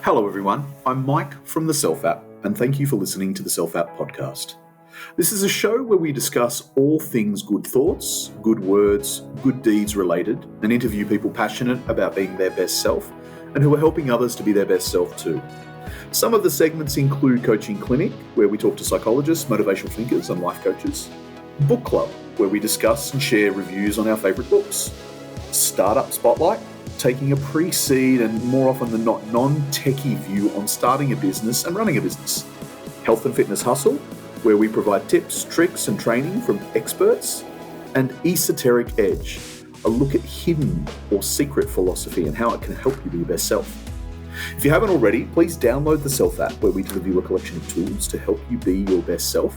Hello everyone, I'm Mike from the Self App, and thank you for listening to the Self App podcast. This is a show where we discuss all things good thoughts, good words, good deeds related, and interview people passionate about being their best self and who are helping others to be their best self too. Some of the segments include Coaching Clinic, where we talk to psychologists, motivational thinkers, and life coaches. Book Club, where we discuss and share reviews on our favourite books. Startup Spotlight, taking a pre-seed and more often than not non-techie view on starting a business and running a business. Health and Fitness Hustle, where we provide tips, tricks and training from experts. And Esoteric Edge, a look at hidden or secret philosophy and how it can help you be your best self. If you haven't already, please download the Self App, where we deliver you a collection of tools to help you be your best self,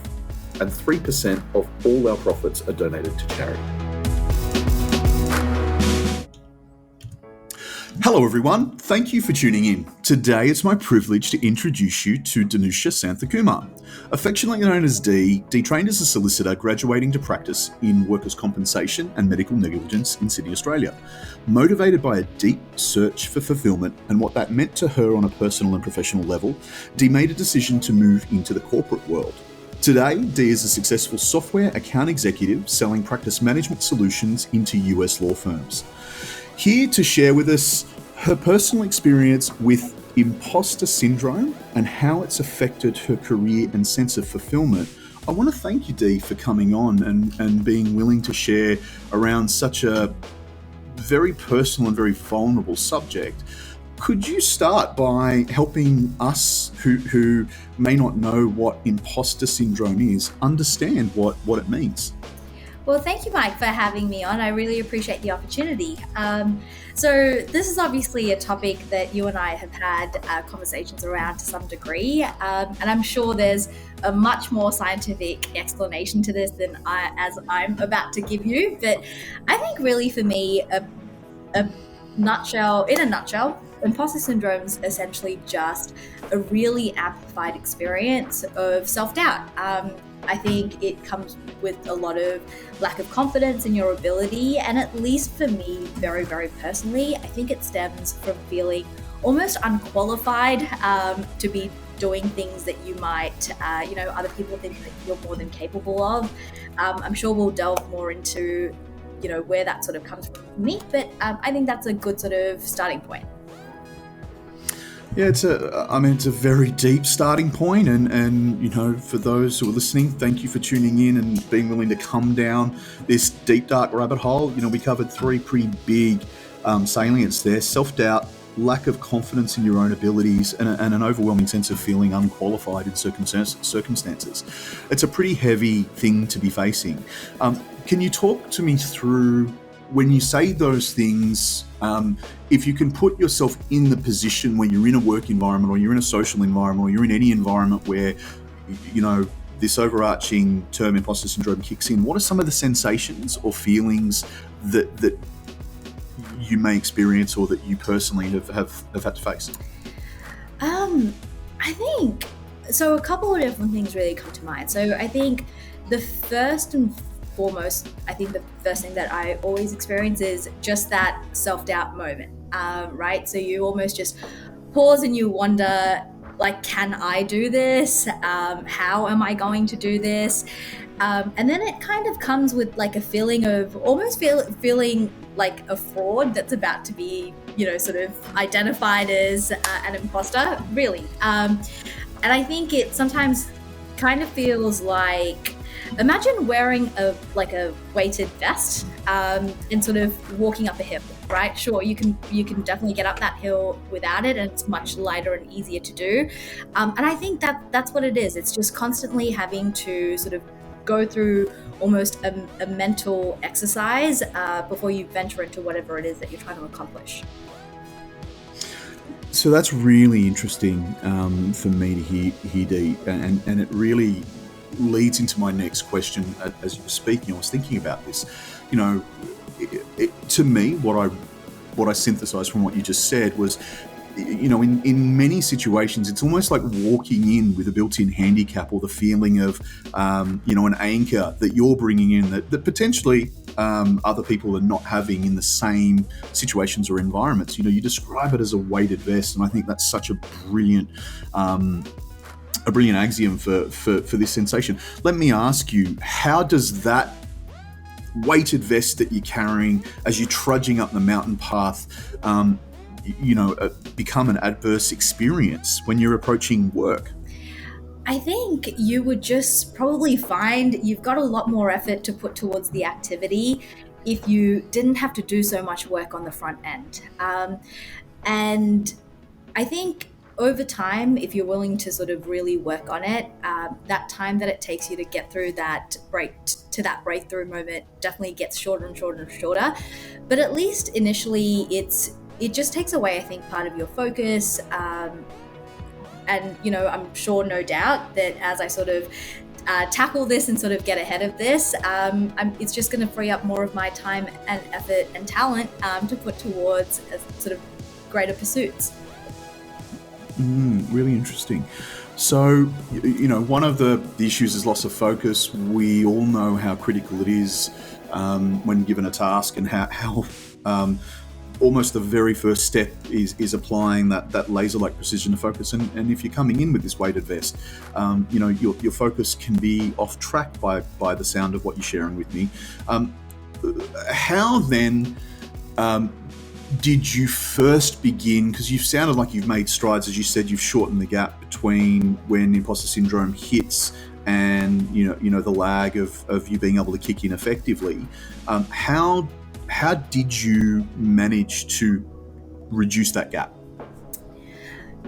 and 3% of all our profits are donated to charity. Hello everyone, thank you for tuning in. Today it's my privilege to introduce you to Danusha Santhikumar. Affectionately known as Dee trained as a solicitor, graduating to practice in workers' compensation and medical negligence in Sydney, Australia. Motivated by a deep search for fulfillment and what that meant to her on a personal and professional level, Dee made a decision to move into the corporate world. Today, Dee is a successful software account executive selling practice management solutions into US law firms. Here to share with us her personal experience with Imposter Syndrome and how it's affected her career and sense of fulfillment, I want to thank you, Dee, for coming on and being willing to share around such a very personal and very vulnerable subject. Could you start by helping us who may not know what imposter syndrome is understand what it means? Well, thank you, Mike, for having me on. I really appreciate the opportunity. So this is obviously a topic that you and I have had conversations around to some degree, and I'm sure there's a much more scientific explanation to this than I'm about to give you. But I think really for me, in a nutshell, imposter syndrome is essentially just a really amplified experience of self-doubt. I think it comes with a lot of lack of confidence in your ability, and at least for me, very, very personally, I think it stems from feeling almost unqualified to be doing things that you might, other people think that you're more than capable of. I'm sure we'll delve more into, where that sort of comes from for me, but I think that's a good sort of starting point. Yeah, it's a very deep starting point, and for those who are listening, thank you for tuning in and being willing to come down this deep, dark rabbit hole. We covered three pretty big salients there: self-doubt, lack of confidence in your own abilities, and an overwhelming sense of feeling unqualified in circumstances. It's a pretty heavy thing to be facing. Can you talk to me through, when you say those things, if you can put yourself in the position when you're in a work environment or you're in a social environment or you're in any environment where, this overarching term imposter syndrome kicks in, what are some of the sensations or feelings that you may experience or that you personally have had to face? I think, so a couple of different things really come to mind. So I think the first and foremost, the first thing that I always experience is just that self-doubt moment, right? So you almost just pause and you wonder, can I do this? How am I going to do this? And then it kind of comes with a feeling of almost feeling like a fraud that's about to be, sort of identified as an imposter, really. And I think it sometimes kind of feels like, imagine wearing a weighted vest and sort of walking up a hill, right? Sure, you can definitely get up that hill without it, and it's much lighter and easier to do. And I think that's what it is. It's just constantly having to sort of go through almost a mental exercise before you venture into whatever it is that you're trying to accomplish. So that's really interesting for me to hear, Dee, and it really leads into my next question. As you were speaking, I was thinking about this. To me, what I synthesized from what you just said was, in many situations, it's almost like walking in with a built-in handicap, or the feeling of, an anchor that you're bringing in that potentially other people are not having in the same situations or environments. You describe it as a weighted vest, and I think that's such a brilliant axiom for this sensation. Let me ask you, how does that weighted vest that you're carrying as you're trudging up the mountain path become an adverse experience when you're approaching work? I think you would just probably find you've got a lot more effort to put towards the activity if you didn't have to do so much work on the front end. And I think over time, if you're willing to sort of really work on it, that time that it takes you to get through that breakthrough moment definitely gets shorter and shorter and shorter. But at least initially, it just takes away, I think, part of your focus. And, I'm sure, no doubt, that as I sort of tackle this and sort of get ahead of this, it's just going to free up more of my time and effort and talent to put towards sort of greater pursuits. Really interesting. So, one of the issues is loss of focus. We all know how critical it is when given a task, and how almost the very first step is applying that laser-like precision to focus. And if you're coming in with this weighted vest, your focus can be off track by the sound of what you're sharing with me. How then did you first begin? Because you've sounded like you've made strides. As you said, you've shortened the gap between when imposter syndrome hits and the lag of you being able to kick in effectively. How did you manage to reduce that gap?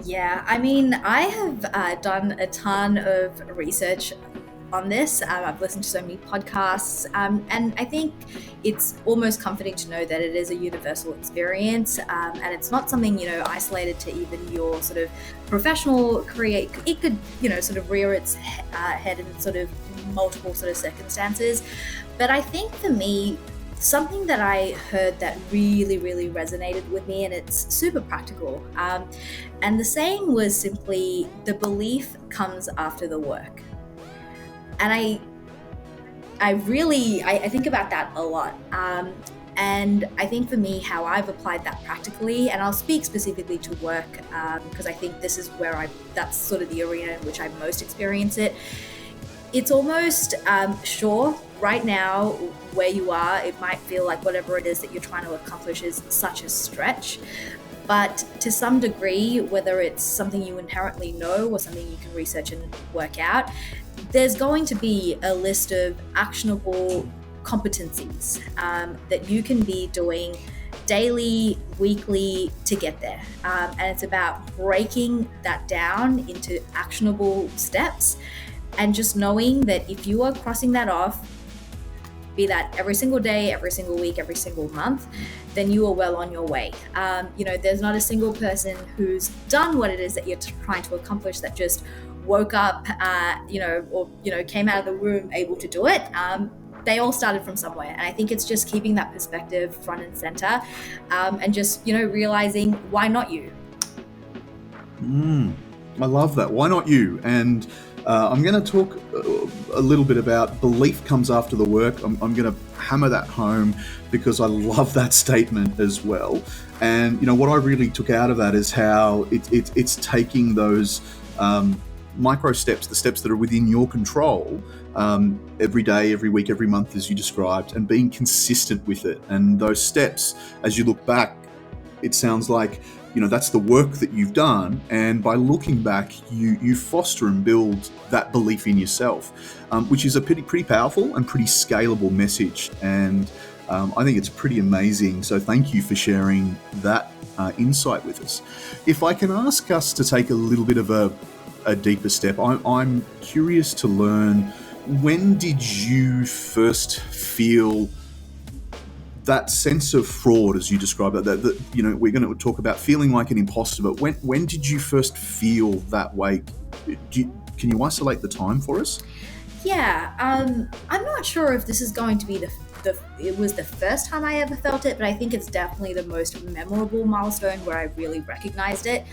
Yeah, I mean, I have done a ton of research on this. I've listened to so many podcasts, and I think it's almost comforting to know that it is a universal experience, and it's not something isolated to even your sort of professional career. It could sort of rear its head in sort of multiple sort of circumstances. But I think for me, something that I heard that really, really resonated with me, and it's super practical. And the saying was simply, the belief comes after the work. And I think about that a lot. And I think for me, how I've applied that practically, and I'll speak specifically to work, because I think this is where that's sort of the arena in which I most experience it. It's almost, sure, right now, where you are, it might feel like whatever it is that you're trying to accomplish is such a stretch. But to some degree, whether it's something you inherently know or something you can research and work out, there's going to be a list of actionable competencies that you can be doing daily, weekly to get there. And it's about breaking that down into actionable steps. And just knowing that if you are crossing that off, be that every single day, every single week, every single month, then you are well on your way. There's not a single person who's done what it is that you're trying to accomplish that just woke up, or came out of the womb able to do it. They all started from somewhere. And I think it's just keeping that perspective front and center, and just, realizing, why not you? I love that. Why not you? And I'm going to talk a little bit about belief comes after the work. I'm going to hammer that home because I love that statement as well. And what I really took out of that is how it's taking those micro steps, the steps that are within your control, every day, every week, every month, as you described, and being consistent with it. And those steps, as you look back, it sounds like that's the work that you've done, and by looking back, you foster and build that belief in yourself, which is a pretty powerful and pretty scalable message. And I think it's pretty amazing. So thank you for sharing that insight with us. If I can ask us to take a little bit of a deeper step, I'm curious to learn, when did you first feel that sense of fraud, as you describe it, that we're going to talk about feeling like an imposter, but when did you first feel that way? Can you isolate the time for us? Yeah, I'm not sure if this is going to be it was the first time I ever felt it, but I think it's definitely the most memorable milestone where I really recognized it.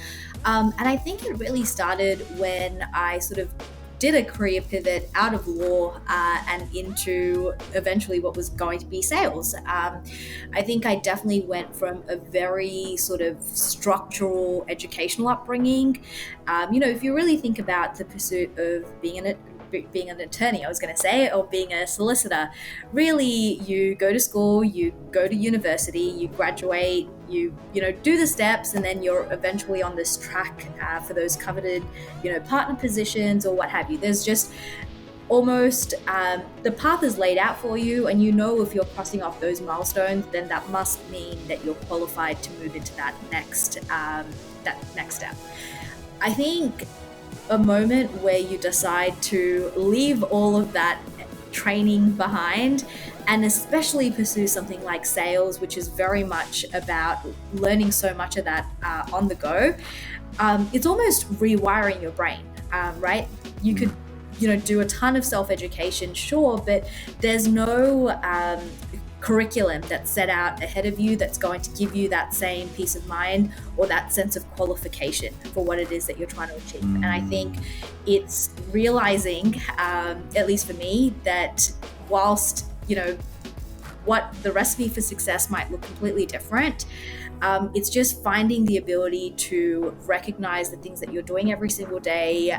And I think it really started when I sort of did a career pivot out of law and into eventually what was going to be sales. I think I definitely went from a very sort of structural educational upbringing. If you really think about the pursuit of being an attorney, I was going to say, or being a solicitor, really you go to school, you go to university, you graduate, you do the steps, and then you're eventually on this track for those coveted partner positions or what have you. There's just almost the path is laid out for you, and if you're crossing off those milestones, then that must mean that you're qualified to move into that next step. I think a moment where you decide to leave all of that training behind and especially pursue something like sales, which is very much about learning so much of that on the go. It's almost rewiring your brain, right? You could do a ton of self-education, sure, but there's no curriculum that's set out ahead of you that's going to give you that same peace of mind or that sense of qualification for what it is that you're trying to achieve. And I think it's realizing, at least for me, that whilst what the recipe for success might look completely different, it's just finding the ability to recognize the things that you're doing every single day,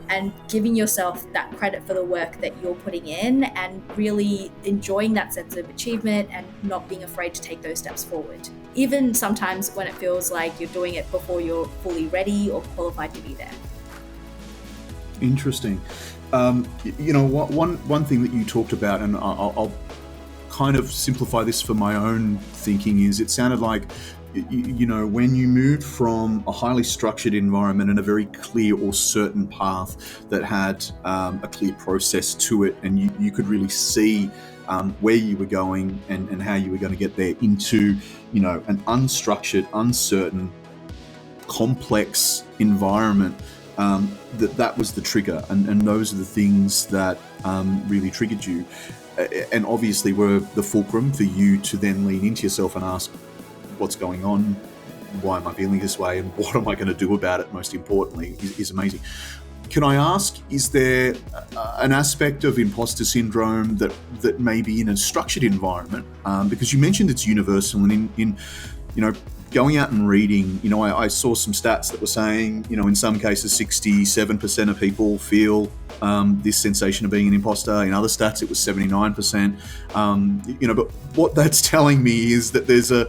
and giving yourself that credit for the work that you're putting in and really enjoying that sense of achievement and not being afraid to take those steps forward. Even sometimes when it feels like you're doing it before you're fully ready or qualified to be there. Interesting. One thing that you talked about, and I'll kind of simplify this for my own thinking, is it sounded like when you moved from a highly structured environment and a very clear or certain path that had a clear process to it, and you could really see where you were going and how you were going to get there, into an unstructured, uncertain, complex environment, that was the trigger, and those are the things that really triggered you. And obviously were the fulcrum for you to then lean into yourself and ask, what's going on? Why am I feeling this way? And what am I going to do about it? Most importantly, is amazing. Can I ask, is there an aspect of imposter syndrome that may be in a structured environment? Because you mentioned it's universal, and in going out and reading, I saw some stats that were saying, in some cases, 67% of people feel this sensation of being an imposter. In other stats, it was 79%. But what that's telling me is that there's a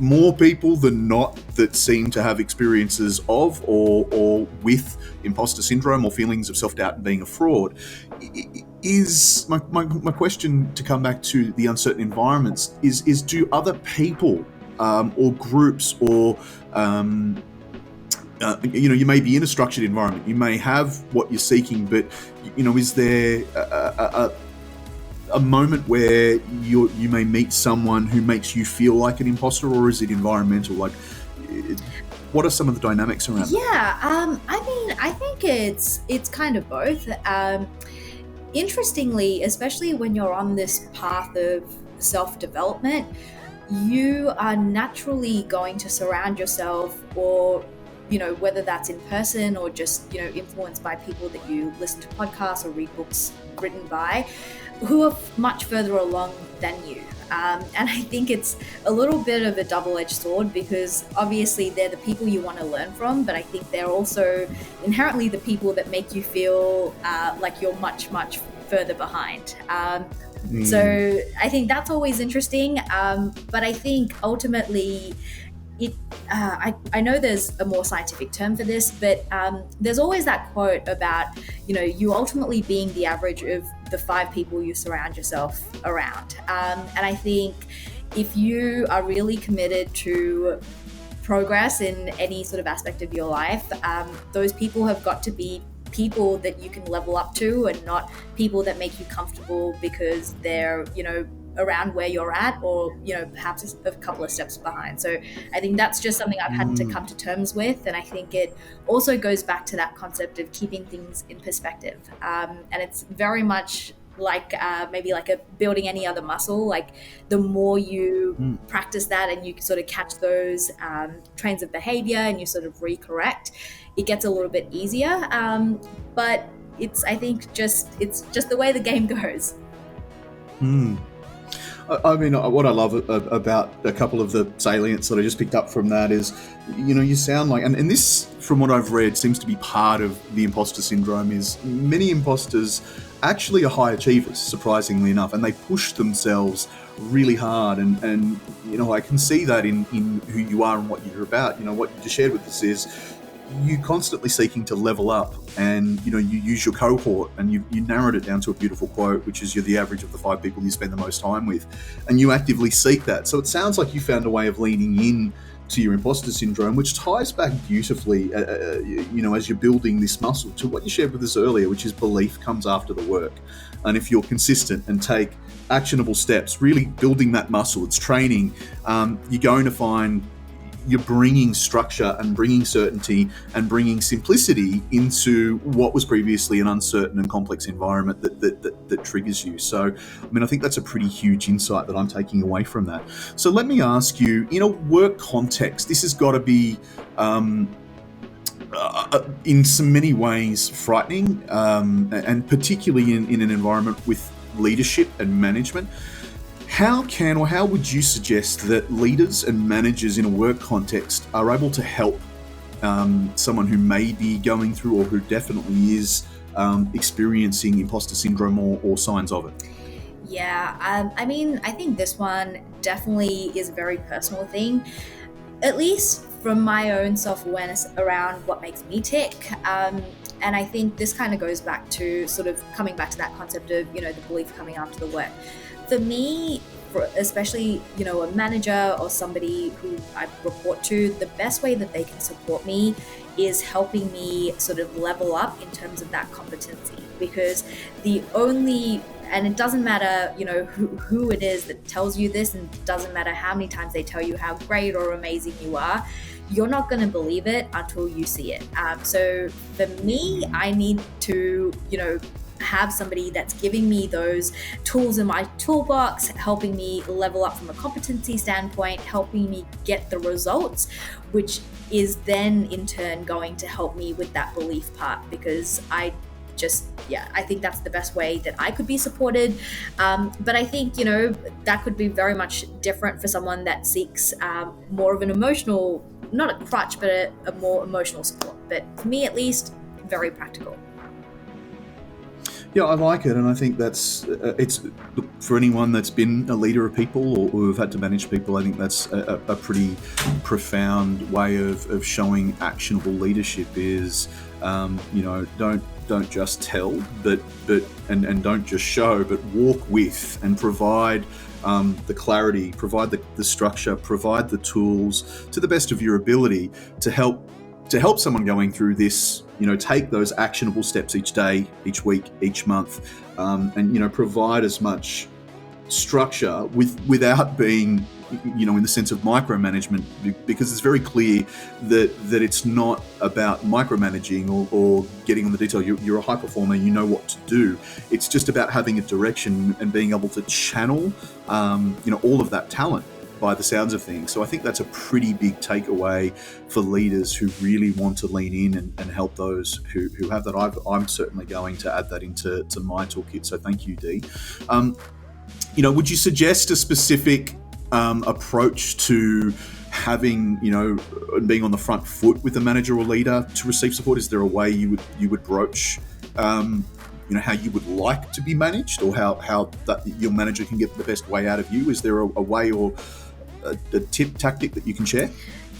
more people than not that seem to have experiences of or with imposter syndrome or feelings of self-doubt and being a fraud. Is my question, to come back to the uncertain environments, is do other people or groups, or you may be in a structured environment, you may have what you're seeking, but is there a moment where you may meet someone who makes you feel like an imposter, or is it environmental? Like, what are some of the dynamics around that? I think it's kind of both. Interestingly, especially when you're on this path of self-development, you are naturally going to surround yourself, or whether that's in person or just influenced by people that you listen to podcasts or read books written by, who are much further along than you. And I think it's a little bit of a double-edged sword, because obviously they're the people you want to learn from, but I think they're also inherently the people that make you feel like you're much, much further behind. So I think that's always interesting. But I think ultimately I know there's a more scientific term for this, but there's always that quote about, you ultimately being the average of the 5 people you surround yourself around. And I think if you are really committed to progress in any sort of aspect of your life, those people have got to be people that you can level up to, and not people that make you comfortable because they're, around where you're at, or, perhaps a couple of steps behind. So I think that's just something I've had to come to terms with. And I think it also goes back to that concept of keeping things in perspective. And it's very much like maybe like a building any other muscle. Like the more you practice that and you sort of catch those trains of behavior and you sort of recorrect, it gets a little bit easier. But I think it's just the way the game goes. I mean, what I love about a couple of the salients that I just picked up from that is, you sound like, and this, from what I've read, seems to be part of the imposter syndrome, is many imposters actually are high achievers, surprisingly enough, and they push themselves really hard. And I can see that in who you are and what you're about. What you just shared with us is you constantly seeking to level up, and you use your cohort, and you narrowed it down to a beautiful quote, which is you're the average of the 5 people you spend the most time with, and you actively seek that. So it sounds like you found a way of leaning in to your imposter syndrome, which ties back beautifully, as you're building this muscle, to what you shared with us earlier, which is belief comes after the work. And if you're consistent and take actionable steps, really building that muscle, it's training, you're going to find you're bringing structure and bringing certainty and bringing simplicity into what was previously an uncertain and complex environment that triggers you. So, I think that's a pretty huge insight that I'm taking away from that. So let me ask you, in a work context, this has got to be in so many ways frightening, and particularly in an environment with leadership and management. How would you suggest that leaders and managers in a work context are able to help someone who may be going through, or who definitely is experiencing imposter syndrome or signs of it? Yeah, I think this one definitely is a very personal thing, at least from my own self-awareness around what makes me tick. And I think this kind of goes back to sort of coming back to that concept of, the belief coming after the work. For me, especially, a manager or somebody who I report to, the best way that they can support me is helping me sort of level up in terms of that competency. Because and it doesn't matter, who it is that tells you this, and it doesn't matter how many times they tell you how great or amazing you are, you're not going to believe it until you see it. So for me, I need to, have somebody that's giving me those tools in my toolbox, helping me level up from a competency standpoint, helping me get the results, which is then in turn going to help me with that belief part, because I think that's the best way that I could be supported. But I think, that could be very much different for someone that seeks more of an emotional, not a crutch, but a more emotional support. But for me, at least, very practical. Yeah, I like it, and I think that's it's for anyone that's been a leader of people or who have had to manage people. I think that's a pretty profound way of showing actionable leadership. Is don't just tell, but don't just show, but walk with and provide the clarity, provide the structure, provide the tools to the best of your ability to help someone going through this, take those actionable steps each day, each week, each month, and provide as much structure without being, in the sense of micromanagement, because it's very clear that it's not about micromanaging or getting on the detail. You're a high performer, you know what to do. It's just about having a direction and being able to channel, all of that talent, by the sounds of things. So I think that's a pretty big takeaway for leaders who really want to lean in and help those who have that. I'm certainly going to add that into my toolkit. So thank you, Dee. Would you suggest a specific approach to having, being on the front foot with a manager or leader to receive support? Is there a way you would broach how you would like to be managed, or how that your manager can get the best way out of you? Is there a way or a tactic that you can share?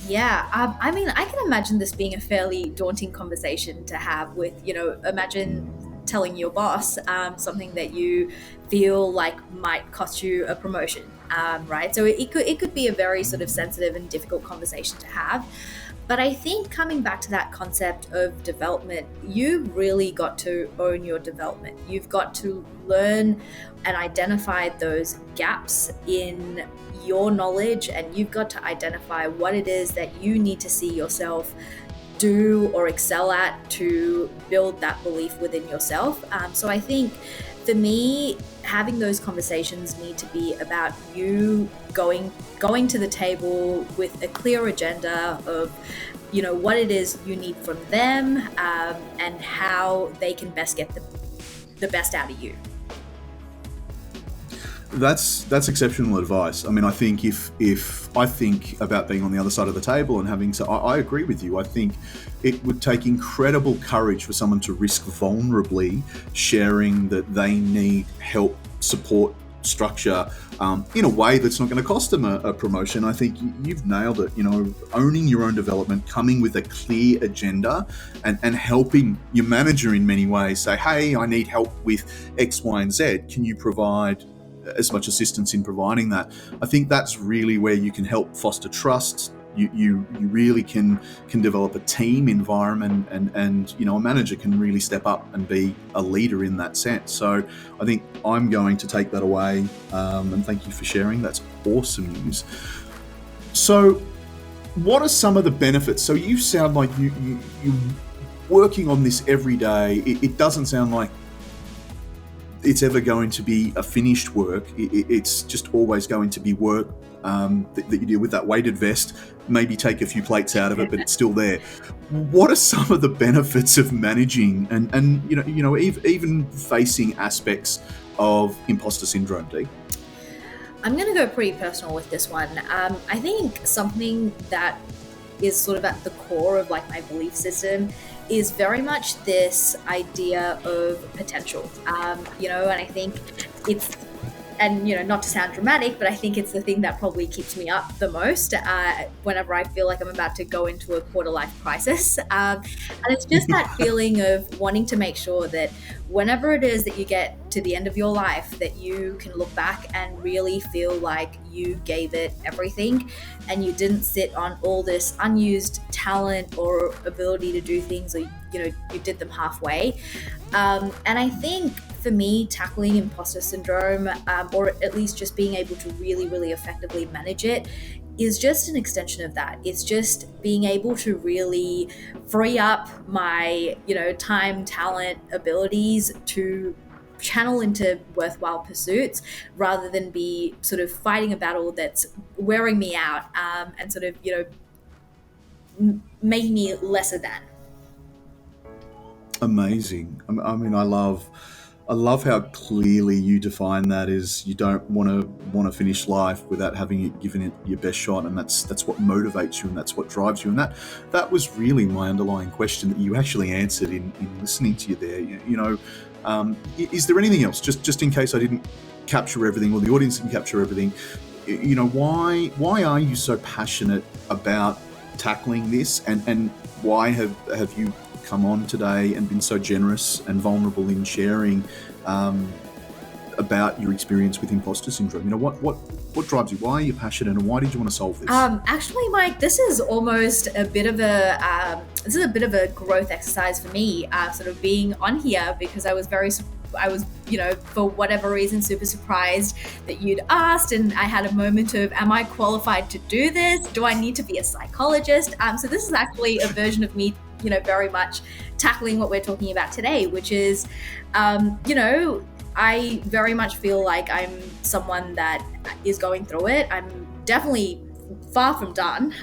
Yeah, I can imagine this being a fairly daunting conversation to have with, imagine telling your boss something that you feel like might cost you a promotion, right? So it could be a very sort of sensitive and difficult conversation to have. But I think coming back to that concept of development, you really got to own your development. You've got to learn and identify those gaps in your knowledge, and you've got to identify what it is that you need to see yourself do or excel at to build that belief within yourself. So I think for me, having those conversations need to be about you going to the table with a clear agenda of, what it is you need from them, and how they can best get the best out of you. That's exceptional advice. I mean, I think if I think about being on the other side of the table and having to, I agree with you. I think it would take incredible courage for someone to risk vulnerably sharing that they need help, support, structure in a way that's not going to cost them a promotion. I think you've nailed it. Owning your own development, coming with a clear agenda, and helping your manager in many ways. Say, hey, I need help with X, Y, and Z. Can you provide as much assistance in providing that? I think that's really where you can help foster trust. You really can develop a team environment, and a manager can really step up and be a leader in that sense. So I think I'm going to take that away, and thank you for sharing. That's awesome news. So what are some of the benefits? So you sound like you're working on this every day. It doesn't sound like it's ever going to be a finished work. It's just always going to be work that you deal with. That weighted vest, maybe take a few plates out of it, but it's still there. What are some of the benefits of managing and even facing aspects of imposter syndrome, Dee? I'm going to go pretty personal with this one. I think something that is sort of at the core of like my belief system is very much this idea of potential, and I think it's, and not to sound dramatic, but I think it's the thing that probably keeps me up the most whenever I feel like I'm about to go into a quarter-life crisis. And it's just that feeling of wanting to make sure that whenever it is that you get to the end of your life, that you can look back and really feel like you gave it everything, and you didn't sit on all this unused talent or ability to do things, or you did them halfway. And I think for me, tackling imposter syndrome, or at least just being able to really, really effectively manage it, is just an extension of that. It's just being able to really free up my, time, talent, abilities to channel into worthwhile pursuits, rather than be sort of fighting a battle that's wearing me out, and sort of, making me lesser than. Amazing. I mean, I love how clearly you define that as you don't want to finish life without having given it your best shot, and that's what motivates you, and that's what drives you. And that was really my underlying question that you actually answered in listening to you there. Is there anything else, just in case I didn't capture everything, or the audience didn't capture everything? Why are you so passionate about tackling this, and why have you come on today and been so generous and vulnerable in sharing about your experience with imposter syndrome? What drives you? Why are you passionate, and why did you want to solve this? Actually, Mike, this is almost a bit of a growth exercise for me, sort of being on here, because I was for whatever reason super surprised that you'd asked, and I had a moment of, am I qualified to do this? Do I need to be a psychologist? So this is actually a version of me, very much tackling what we're talking about today, which is, I very much feel like I'm someone that is going through it. I'm definitely far from done.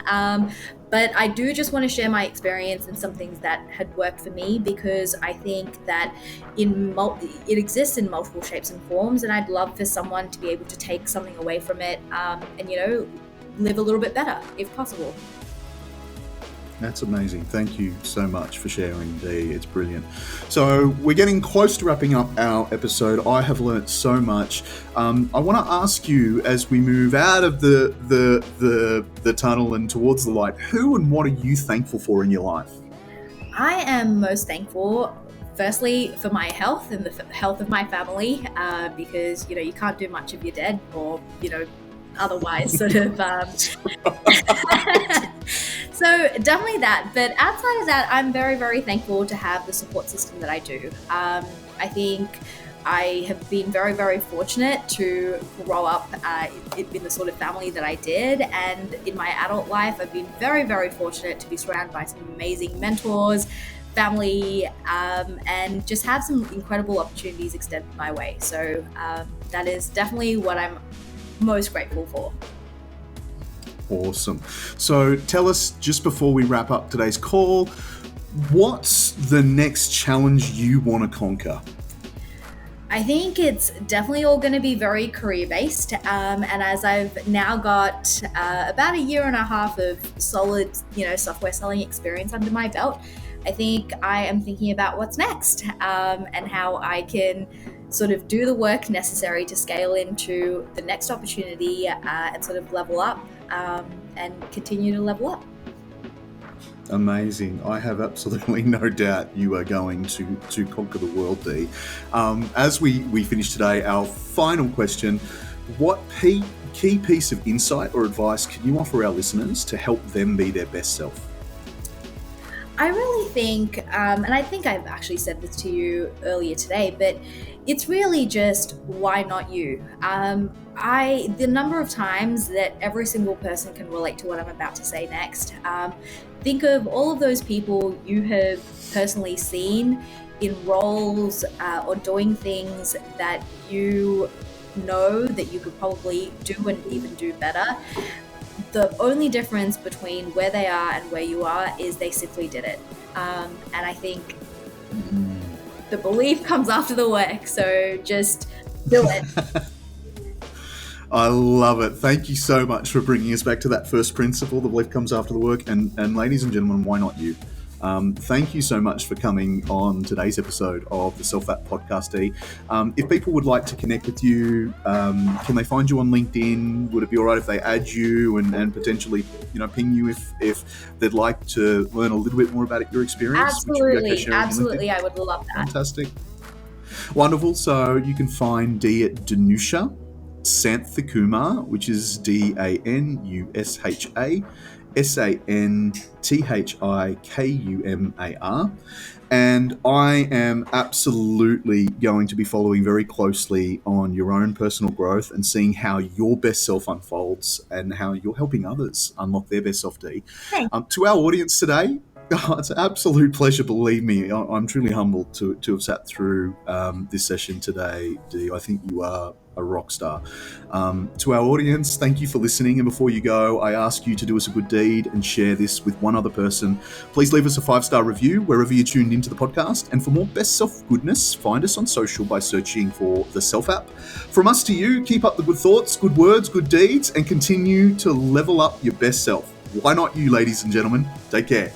But I do just want to share my experience and some things that had worked for me, because I think that it exists in multiple shapes and forms, and I'd love for someone to be able to take something away from it, and live a little bit better if possible. That's amazing. Thank you so much for sharing, Dee. It's brilliant. So we're getting close to wrapping up our episode. I have learnt so much. I want to ask you, as we move out of the tunnel and towards the light, who and what are you thankful for in your life? I am most thankful, firstly, for my health and the health of my family, because you can't do much if you're dead, or otherwise sort of so definitely that. But outside of that, I'm very, very thankful to have the support system that I do. I think I have been very, very fortunate to grow up in the sort of family that I did. And in my adult life, I've been very, very fortunate to be surrounded by some amazing mentors, family, and just have some incredible opportunities extended my way. So that is definitely what I'm most grateful for. Awesome. So tell us, just before we wrap up today's call, what's the next challenge you want to conquer? I think it's definitely all going to be very career-based. And as I've now got about a year and a half of solid, software selling experience under my belt, I think I am thinking about what's next, and how I can sort of do the work necessary to scale into the next opportunity, and sort of level up, and continue to level up. Amazing. I have absolutely no doubt you are going to conquer the world, Dee. As we finish today, our final question, what key piece of insight or advice can you offer our listeners to help them be their best self? I really think, and I think I've actually said this to you earlier today, but it's really just, why not you? The number of times that every single person can relate to what I'm about to say next. Think of all of those people you have personally seen in roles or doing things that you know that you could probably do and even do better. The only difference between where they are and where you are is they simply did it. And I think the belief comes after the work, so just do it. I love it. Thank you so much for bringing us back to that first principle, the belief comes after the work. And ladies and gentlemen, why not you? Thank you so much for coming on today's episode of the Self-App Podcast, Dee. If people would like to connect with you, can they find you on LinkedIn? Would it be all right if they add you and potentially, ping you if they'd like to learn a little bit more about your experience? Absolutely. I would love that. Fantastic. Wonderful. So you can find Dee at Danusha Santhikumar, which is DANUSHA Santhikumar, and I am absolutely going to be following very closely on your own personal growth and seeing how your best self unfolds and how you're helping others unlock their best self, Dee. To our audience today, it's an absolute pleasure, believe me. I'm truly humbled to have sat through this session today, Dee. I think you are a rock star. To our audience, thank you for listening. And before you go, I ask you to do us a good deed and share this with one other person. Please leave us a 5-star review wherever you're tuned into the podcast. And for more best self goodness, find us on social by searching for the Self App. From us to you, keep up the good thoughts, good words, good deeds, and continue to level up your best self. Why not you, ladies and gentlemen? Take care.